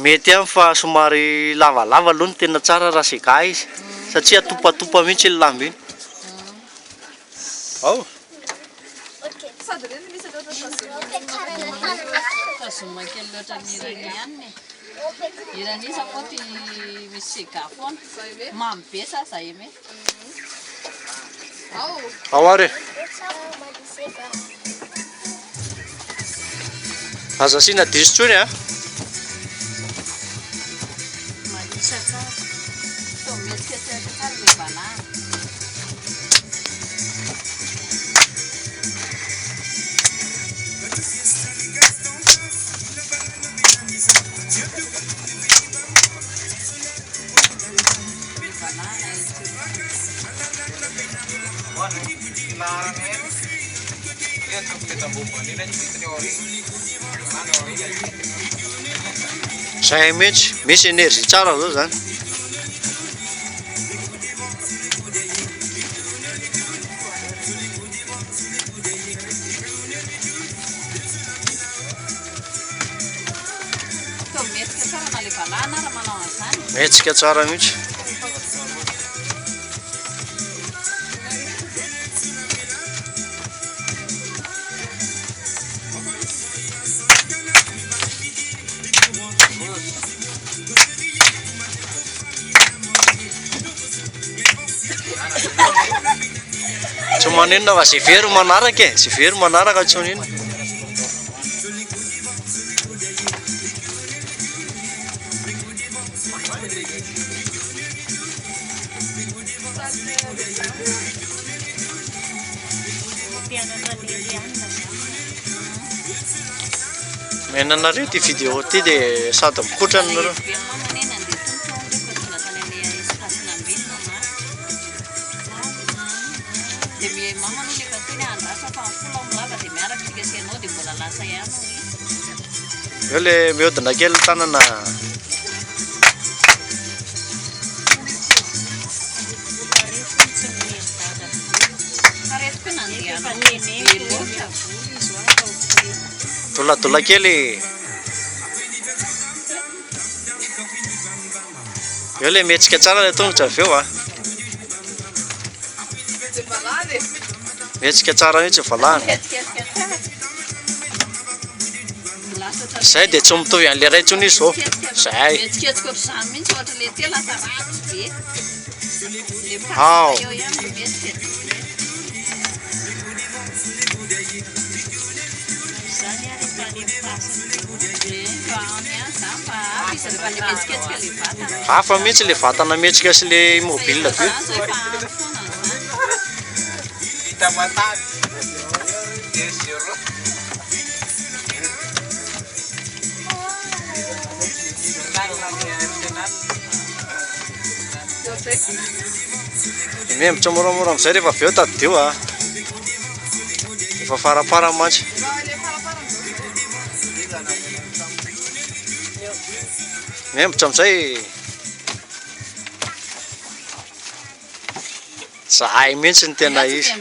Mety am fa somary lavalava aloha no tena tsara raha seka izy satria atopatopa mihitsy ny lamba iny. Ao. Tazoma kely loatra ny irany ihany. Irany isa moa ty misy sega foana. Mamy be sa zay me. Ao are. Aza asina diso tsony a. Malisa tsara. Tao metsika tsara le banana. Zay mihitsy misy enerzy tsara zao zany. Tao metsika tsara na le banana raha manao an'izany. Metsika tsara mihitsy. Tsy maninona fa zay very manaraka e, zay very manaraka tsy maninona. Menanareo ty vidéo ty dia sady mikotrana nareo. Eo le mihodina kely tanana. Dola kely. Eo le metsika tsara le tongotra avy eo a. Metsika tsara mihitsy valany. Zay dia tsy mitovy an'ilay ray intsony izy zao. Zay. Ao. Hafa mihitsy le vatana metsika sy le mobile be. Membotra moramora amin'izay rehefa avy eo tadidio a. Efa farapara mantsy. Membotra amin'izay. Zahay mihitsy ny tena izy.